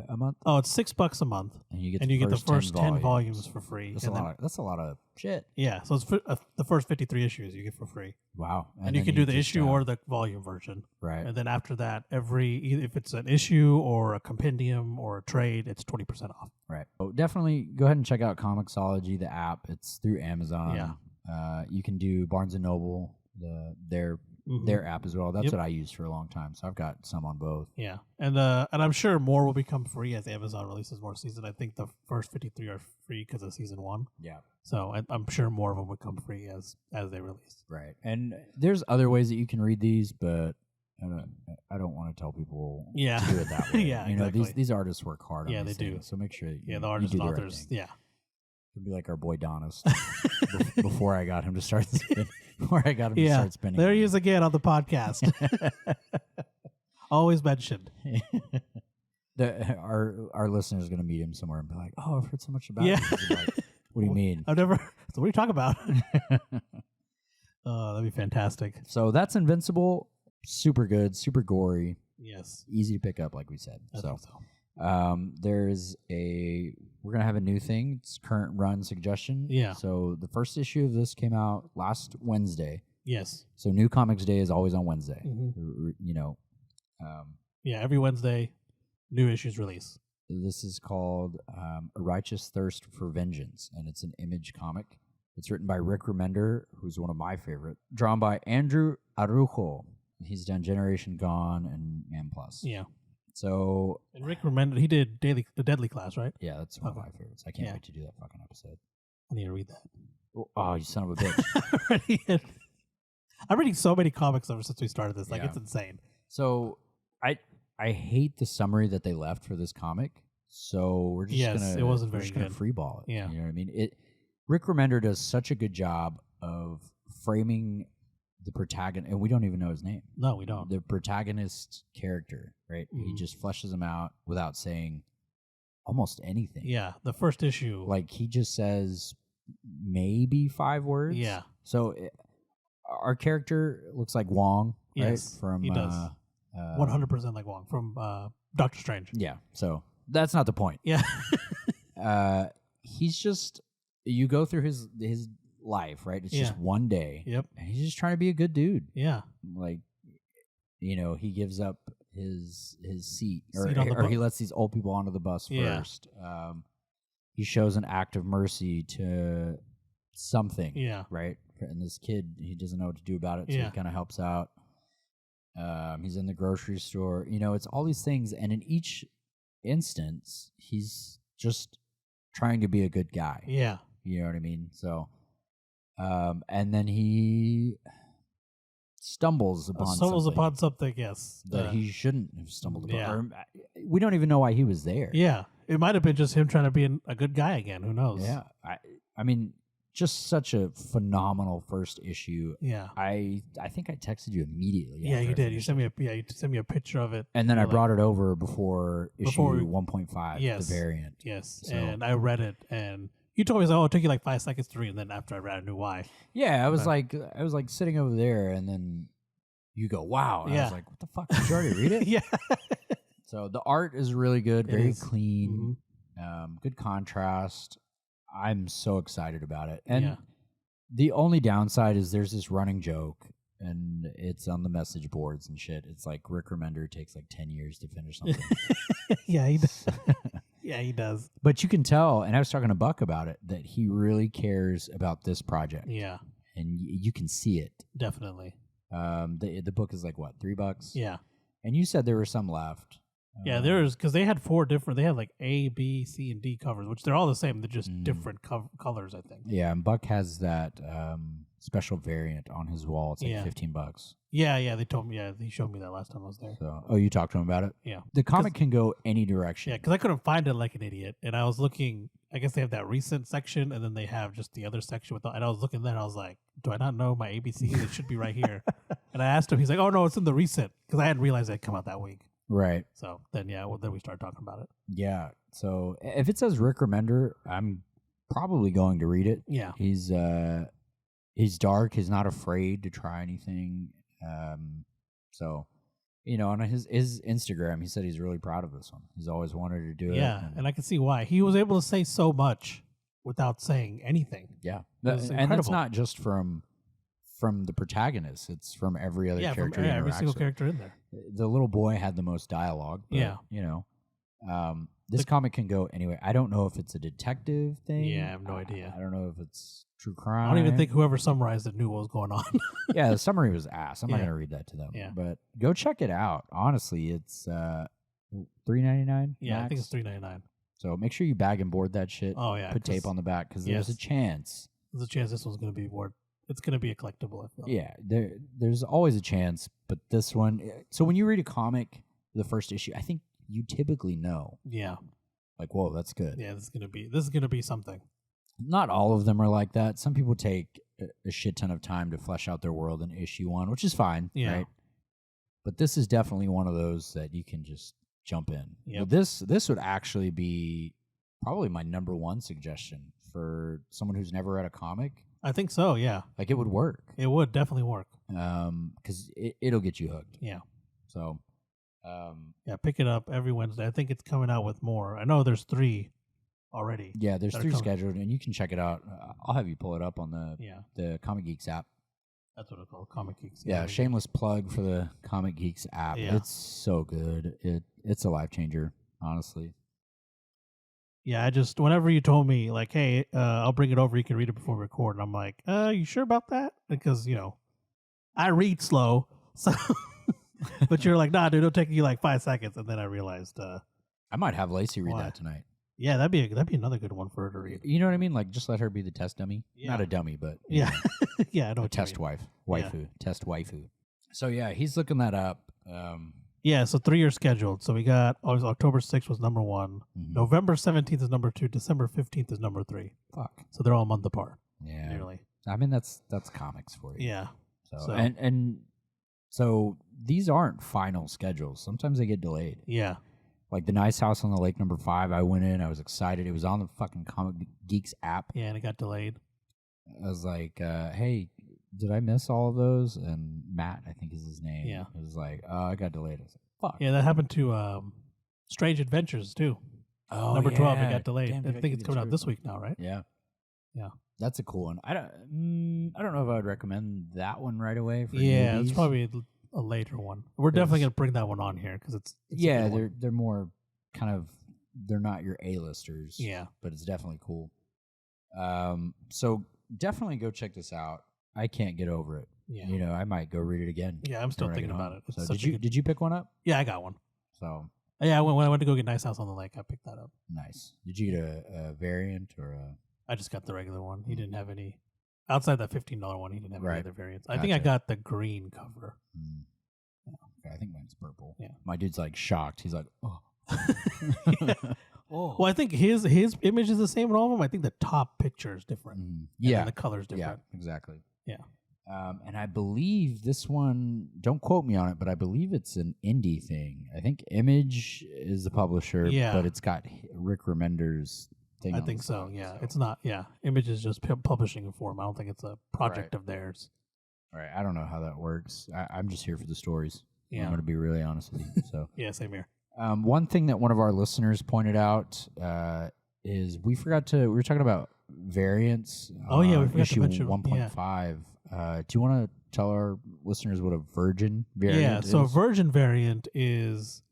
a month? Oh, it's $6 a month, and you get the first 10 volumes for free. That's a lot of shit. Yeah, so it's the first 53 issues you get for free. Wow. And you can do the issue or the volume version. Right. And then after that, if it's an issue or a compendium or a trade, it's 20% off. Right. So definitely go ahead and check out Comicsology, the app. It's through Amazon. Yeah. You can do Barnes & Noble, their their app as well. That's what I used for a long time. So I've got some on both. Yeah, and I'm sure more will become free as Amazon releases more seasons. I think the first 53 are free because of season 1. Yeah. So I'm sure more of them would come free as they release. Right. And there's other ways that you can read these, but I don't want to tell people to do it that way. Yeah, you know, exactly. these artists work hard. Yeah, on they these do. things, so make sure. The artists and authors. Yeah. It'd be like our boy Donis before I got him to start spinning. Before I got him to start spinning. There he is again on the podcast. Always mentioned. Our listeners are going to meet him somewhere and be like, "Oh, I've heard so much about him." Like, what do you mean? I've never. So what are you talking about? Oh, that'd be fantastic. So that's Invincible. Super good, super gory. Yes. Easy to pick up, like we said. I think so. We're going to have a new thing. It's current run suggestion. Yeah. So the first issue of this came out last Wednesday. Yes. So New Comics Day is always on Wednesday. You know. Yeah, every Wednesday, new issues release. This is called A Righteous Thirst for Vengeance, and it's an Image comic. It's written by Rick Remender, who's one of my favorite. Drawn by Andrew Arujo. He's done Generation Gone and Man Plus. Yeah. So and Rick Remender, he did the Deadly Class, right? Yeah, that's one of my favorites. I can't wait to do that fucking episode. I need to read that. Oh, you son of a bitch! I'm reading so many comics ever since we started this. Like it's insane. So I hate the summary that they left for this comic. So we're just it wasn't very good. Freeball it. Yeah. You know what I mean? Rick Remender does such a good job of framing the protagonist, and we don't even know his name. No, we don't. The protagonist character, right? He just fleshes him out without saying almost anything. Yeah, the first issue. Like, he just says maybe 5 words. Yeah. So our character looks like Wong, right? Yes, From, he does. 100% like Wong from Doctor Strange. Yeah, so that's not the point. Yeah. He's just, you go through his life, right? It's just one day. Yep. And he's just trying to be a good dude. Yeah. Like, you know, he gives up his seat, or he lets these old people onto the bus first. He shows an act of mercy to something. Yeah. Right? And this kid, he doesn't know what to do about it, so he kind of helps out. He's in the grocery store. You know, it's all these things, and in each instance, he's just trying to be a good guy. Yeah. You know what I mean? So, and then he stumbles upon something, yes. that he shouldn't have stumbled upon. Yeah. Or, we don't even know why he was there. Yeah. It might have been just him trying to be a good guy again. Who knows? Yeah. I mean, just such a phenomenal first issue. Yeah. I think I texted you immediately. Yeah, you did. You sent me a picture of it. And then I brought it over before issue 1.5, yes, the variant. Yes. So. And I read it, and you told me, it took you like 5 seconds to read, and then after I read, I knew why. Yeah, I was like sitting over there, and then you go, wow. And I was like, what the fuck? Did you already read it? Yeah. So the art is really good, very clean, good contrast. I'm so excited about it. And the only downside is there's this running joke, and it's on the message boards and shit. It's like Rick Remender takes like 10 years to finish something. Yeah, he does. Yeah, he does. But you can tell, and I was talking to Buck about it, that he really cares about this project. Yeah. And you can see it. Definitely. The book is like, what, $3? Yeah. And you said there were some left. Yeah, there's, because they had 4 different, they had like A, B, C, and D covers, which they're all the same. They're just different colors, I think. Yeah, and Buck has that special variant on his wall. It's like $15. Yeah, they told me, he showed me that last time I was there. So, you talked to him about it? Yeah. The comic can go any direction. Yeah, because I couldn't find it like an idiot. And I was looking, I guess they have that recent section, and then they have just the other section and I was looking there, and I was like, do I not know my ABCs? It should be right here. And I asked him, he's like, oh no, it's in the recent, because I hadn't realized it had come out that week. Right. So then, then we started talking about it. Yeah. So if it says Rick Remender, I'm probably going to read it. Yeah. He's dark. He's not afraid to try anything. So, you know, on his Instagram, he said he's really proud of this one. He's always wanted to do it. Yeah, and I can see why. He was able to say so much without saying anything. Yeah. And that's not just from the protagonist. It's from every other character. Every single character in there. The little boy had the most dialogue. But, you know, This comic can go anyway. I don't know if it's a detective thing. Yeah, I have no idea. I don't know if it's true crime. I don't even think whoever summarized it knew what was going on. Yeah, the summary was ass. I'm not going to read that to them. Yeah. But go check it out. Honestly, it's $3.99. Yeah, max. I think it's $3.99. So make sure you bag and board that shit. Oh yeah, put tape on the back because there's a chance. There's a chance this one's going to be more. It's going to be a collectible. I feel. Yeah, there's always a chance, but this one. So when you read a comic, the first issue, I think you typically know. Yeah. Like, whoa, that's good. Yeah, this is gonna be something. Not all of them are like that. Some people take a shit ton of time to flesh out their world in issue one, which is fine. Yeah. Right. But this is definitely one of those that you can just jump in. Yep. This would actually be probably my number one suggestion for someone who's never read a comic. I think so, yeah. Like, it would work. It would definitely work. Because it'll get you hooked. Yeah. So, yeah, pick it up every Wednesday. I think it's coming out with more. I know there's 3 already. Yeah, there's 3 scheduled, and you can check it out. I'll have you pull it up on the Comic Geeks app. That's what it's called, Comic Geeks. Yeah, shameless plug for the Comic Geeks app. Yeah. It's so good. It's a life changer, honestly. Yeah, I just, whenever you told me, like, hey, I'll bring it over, you can read it before we record, and I'm like, you sure about that? Because, I read slow, so, but you're like, nah, dude, it'll take you like 5 seconds, and then I realized, I might have Lacey read that tonight. Yeah, that'd be another good one for her to read. You know what I mean? Like, just let her be the test dummy. Yeah. Not a dummy, but yeah, yeah, I know. A test waifu, test waifu. So yeah, he's looking that up. Yeah, so 3 are scheduled. So we got October 6th was number 1, Mm-hmm. November 17th is number 2, December 15th is number 3. Fuck. So they're all a month apart. Yeah. Nearly. I mean, that's comics for you. Yeah. So and so these aren't final schedules. Sometimes they get delayed. Yeah. Like the Nice House on the Lake number 5, I went in. I was excited. It was on the fucking Comic Geeks app. Yeah, and it got delayed. I was like, hey, did I miss all of those? And Matt, I think is his name. Yeah. It was like, I got delayed. I was like, fuck. Yeah, that happened to Strange Adventures too. Oh, number 12, yeah. it got delayed. Damn, I think it's coming out this week now, right? Yeah. Yeah. That's a cool one. I don't know if I would recommend that one right away for Yeah, newbies. it's probably a later one. We're definitely going to bring that one on here because it's yeah, they're more kind of, they're not your A-listers. Yeah. But it's definitely cool. So definitely go check this out. I can't get over it. Yeah. I might go read it again. Yeah, I'm still thinking about it. So did you pick one up? Yeah, I got one. So yeah, when I went to go get Nice House on the Lake, I picked that up. nice. Did you get a variant or a? I just got the regular one. He didn't have any outside that $15 one. He didn't have any Right. other variants. I think I got the green cover. Okay, I think mine's purple. Yeah. My dude's like shocked. He's like, oh. Oh. Well, I think his image is the same in all of them. I think the top picture is different. Yeah. And the color's different. Yeah, exactly. Yeah. And I believe this one, don't quote me on it, but I believe it's an indie thing. I think Image is the publisher, but it's got Rick Remender's thing I on think the so, side, yeah. It's not, Image is just publishing for them. I don't think it's a project of theirs. All right. I don't know how that works. I'm just here for the stories. Yeah. I'm going to be really honest with you. So Yeah, same here. one thing that one of our listeners pointed out is we were talking about variants. Oh, yeah, we forgot to issue mention 1.5. Do you want to tell our listeners what a virgin variant is? Yeah, so a virgin variant is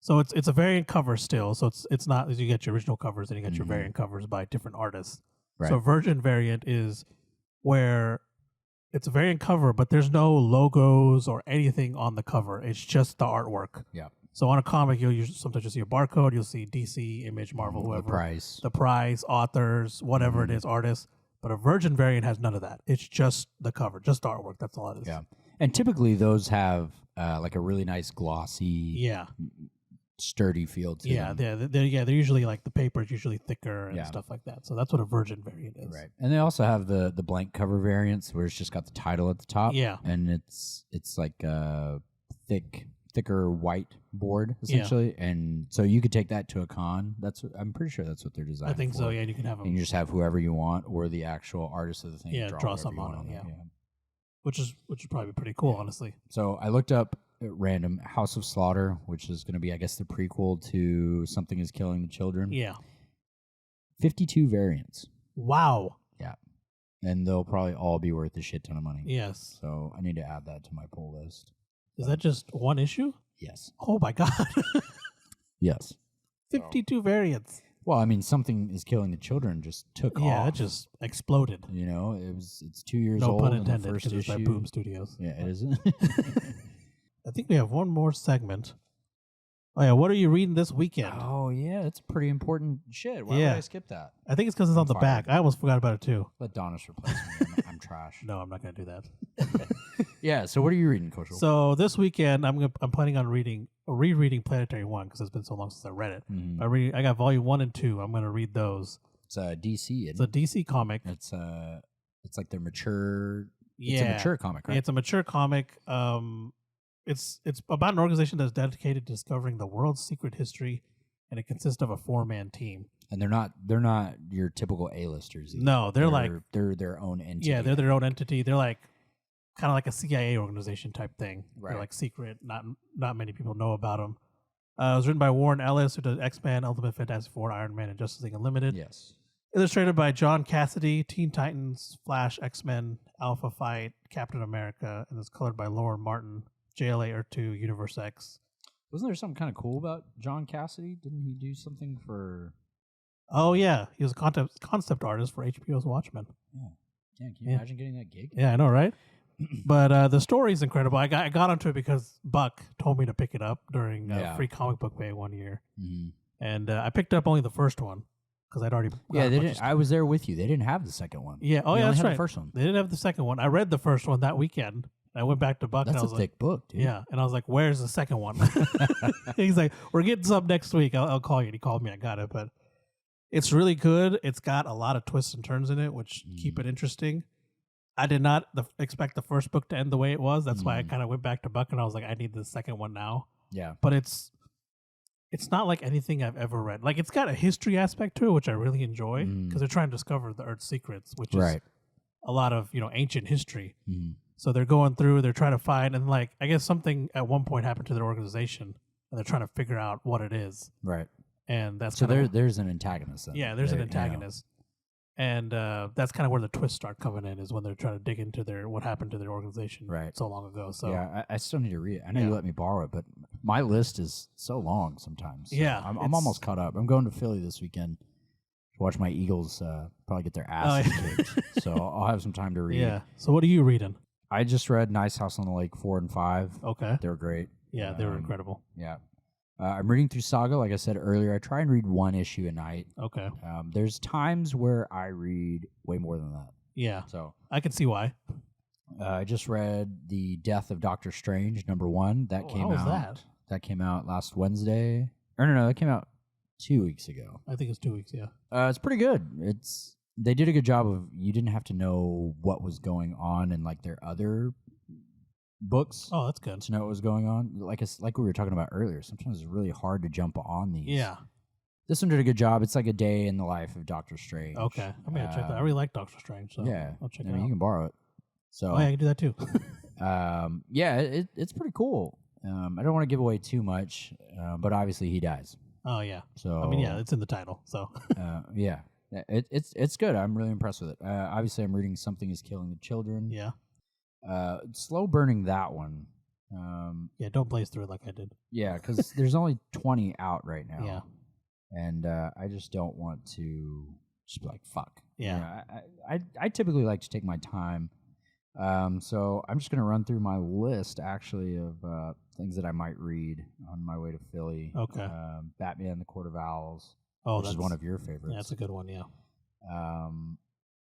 it's a variant cover still. So it's not as you get your original covers and you get your variant covers by different artists. Right. So a virgin variant is where it's a variant cover, but there's no logos or anything on the cover. It's just the artwork. Yeah. So on a comic, sometimes you'll see a barcode, you'll see DC, Image, Marvel, whoever. The price, authors, whatever it is, artists. But a Virgin variant has none of that. It's just the cover, just artwork. That's all it is. Yeah. And typically those have like a really nice glossy, sturdy feel to them. They're usually like the paper is usually thicker and stuff like that. So that's what a Virgin variant is. Right. And they also have the blank cover variants where it's just got the title at the top. Yeah. And it's like a thicker white board essentially, and so you could take that to a con. I'm pretty sure that's what they're designed. I think for. so. Yeah, and you can have them. And you just have whoever you want, or the actual artist of the thing. Draw something on it. Yeah. Which is probably pretty cool, honestly. So I looked up at random House of Slaughter, which is going to be, I guess, the prequel to Something Is Killing the Children. Yeah. 52 variants. Wow. Yeah. And they'll probably all be worth a shit ton of money. Yes. So I need to add that to my pull list. Is that just one issue? Yes. Oh my God. Yes. 52 variants. Well, I mean, Something is Killing the Children just took off. Yeah, it just exploded. You know, it's 2 years no old. pun in the intended, first because it's by issue. Boom Studios. Yeah, it is. I think we have one more segment. Oh yeah, what are you reading this weekend? Oh yeah, that's pretty important shit. Why would I skip that? I think it's because it's on the back. I almost forgot about it too. Let Donis replace me. I'm trash. No, I'm not going to do that. Yeah. So what are you reading, Kaushal? So this weekend, I'm planning on rereading Planetary 1 because it's been so long since I read it. Mm-hmm. I got volume 1 and 2. I'm going to read those. It's a DC. It's a DC comic. It's like their mature. Yeah, it's a mature comic, right? Yeah, it's a mature comic. It's about an organization that's dedicated to discovering the world's secret history, and it consists of a 4-man team. And they're not your typical A-listers either. No, they're their own entity. Yeah, they're their own entity. They're like kind of like a CIA organization type thing. Right. They're like secret. Not many people know about them. It was written by Warren Ellis, who does X-Men, Ultimate Fantastic Four, Iron Man, and Justice League Unlimited. Yes. Illustrated by John Cassidy, Teen Titans, Flash, X-Men, Alpha Fight, Captain America, and it's colored by Lauren Martin, JLA Earth 2, Universe X. Wasn't there something kind of cool about John Cassidy? Didn't he do something for... Oh, yeah. He was a concept artist for HBO's Watchmen. Yeah. Can you imagine getting that gig? Yeah, I know, right? But the story's incredible. I got onto it because Buck told me to pick it up during Free Comic Book Day one year. Mm-hmm. And I picked up only the first one because I'd already... Yeah, they didn't. I was there with you. They didn't have the second one. Yeah, that's right. The first one. They didn't have the second one. I read the first one that weekend. I went back to Buck. That's and I was a thick book, dude. Yeah, and I was like, "Where's the second one?" He's like, "We're getting some next week. I'll call you." And he called me. I got it, but it's really good. It's got a lot of twists and turns in it, which keep it interesting. I did not expect the first book to end the way it was. That's why I kind of went back to Buck and I was like, "I need the second one now." Yeah, but it's not like anything I've ever read. Like it's got a history aspect to it, which I really enjoy because they're trying to discover the Earth's secrets, which is a lot of ancient history. So they're going through, they're trying to find, and like I guess something at one point happened to their organization, and they're trying to figure out what it is. Right. And that's so there's an antagonist. Then. Yeah, there's an antagonist, and that's kind of where the twists start coming in, is when they're trying to dig into what happened to their organization so long ago. So yeah, I still need to read it. I know you let me borrow it, but my list is so long sometimes. So yeah, I'm almost caught up. I'm going to Philly this weekend to watch my Eagles probably get their asses kicked. So I'll have some time to read. Yeah. So what are you reading? I just read Nice House on the Lake 4 and 5. Okay. They were great. Yeah, they were incredible. Yeah. I'm reading through Saga, like I said earlier. I try and read one issue a night. Okay. There's times where I read way more than that. Yeah. So I can see why. I just read The Death of Doctor Strange, -- That came out. How was that? That came out last Wednesday. Or no, that came out 2 weeks ago. I think it's 2 weeks, yeah. It's pretty good. They did a good job of, you didn't have to know what was going on in like their other books. Oh, that's good. To know what was going on. Like we were talking about earlier, sometimes it's really hard to jump on these. Yeah. This one did a good job. It's like a day in the life of Doctor Strange. Okay. I'm going to check that. I really like Doctor Strange, so I'll check it out. You can borrow it. So I can do that too. it's pretty cool. I don't want to give away too much, but obviously he dies. Oh, yeah. So I mean, yeah, it's in the title, so. Yeah. It's good. I'm really impressed with it. Obviously, I'm reading Something is Killing the Children. Yeah. Slow burning that one. Yeah, don't blaze through it like I did. Yeah, because there's only 20 out right now. Yeah. And I just don't want to just be like, fuck. Yeah. I typically like to take my time. So I'm just going to run through my list, actually, of things that I might read on my way to Philly. Okay. Batman, The Court of Owls. Oh, which is one of your favorites. Yeah, that's a good one, yeah.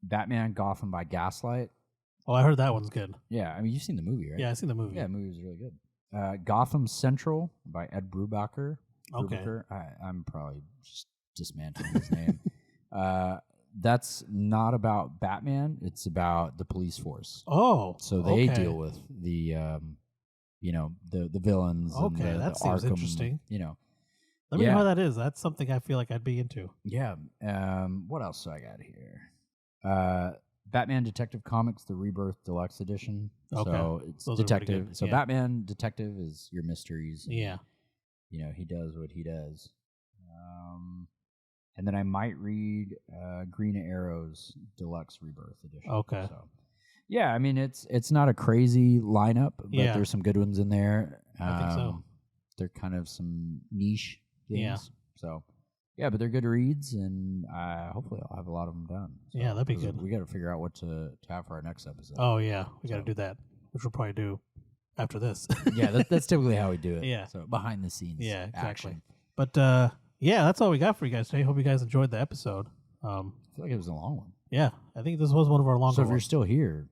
Batman, Gotham by Gaslight. Oh, I heard that one's good. Yeah, I mean, you've seen the movie, right? Yeah, I've seen the movie. Yeah, the movie was really good. Gotham Central by Ed Brubacher. Okay. I'm probably just dismantling his name. That's not about Batman. It's about the police force. Oh, so they deal with the, the villains. Okay, and that the seems Arkham, interesting. Let me Yeah. know how that is. That's something I feel like I'd be into. Yeah. What else do I got here? Batman Detective Comics, the Rebirth Deluxe Edition. Okay. So it's Those are pretty detective. good. So Yeah. Batman Detective is your mysteries. and, Yeah. He does what he does. And then I might read Green Arrow's Deluxe Rebirth Edition. Okay. So, yeah, I mean, it's not a crazy lineup, but there's some good ones in there. I think so. They're kind of some niche things. Yeah. So, yeah, but they're good reads, and hopefully I'll have a lot of them done. So, Yeah, that'd be good. We got to figure out what to have for our next episode. Oh, yeah. We got to do that, which we'll probably do after this. Yeah, that's typically how we do it. Yeah. So behind the scenes. Yeah, exactly. Action. But yeah, that's all we got for you guys today. Hope you guys enjoyed the episode. I feel like it was a long one. Yeah, I think this was one of our longer So if you're ones. still here,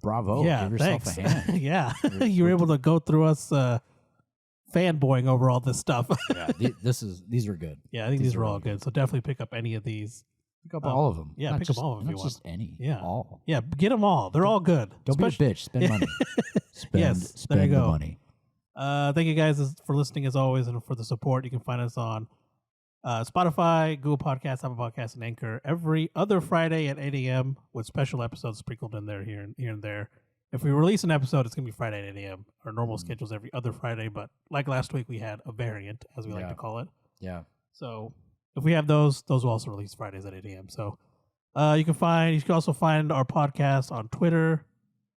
bravo. Yeah, Give yourself thanks. a hand. Yeah, you were able to go through us fanboying over all this stuff. Yeah, these are good. Yeah, I think these are all good. So definitely pick up any of these. Pick up all of them. Yeah, Not pick just, up all of them if you not want. just any. Yeah. All. Yeah, get them all. They're all good. Don't be a bitch. Spend money. Yes, spend there you the go. money. Thank you guys for listening as always and for the support. You can find us on Spotify, Google Podcasts, Apple Podcasts, and Anchor every other Friday at 8 a.m. with special episodes sprinkled in there here and there. If we release an episode, it's going to be Friday at 8 a.m. Our normal schedule's every other Friday, but like last week, we had a variant, as we like to call it. Yeah. So if we have those will also release Fridays at 8 a.m. So you can also find our podcast on Twitter,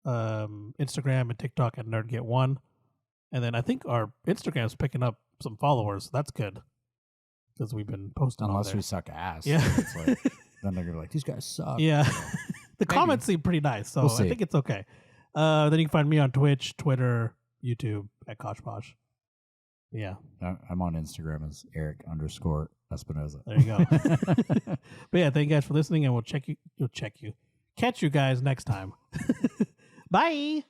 Instagram, and TikTok at NerdDotGet1. And then I think our Instagram is picking up some followers. So that's good because we've been posting. Unless on there. we suck ass. Yeah. It's like, then they're going to be like, these guys suck. Yeah. So, The comments seem pretty nice, so We'll I see. think it's okay. Then you can find me on Twitch, Twitter, YouTube at Kaushal. Yeah, I'm on Instagram as Eric_Espinoza. there you go. But yeah, thank you guys for listening, and we'll catch you guys next time. Bye.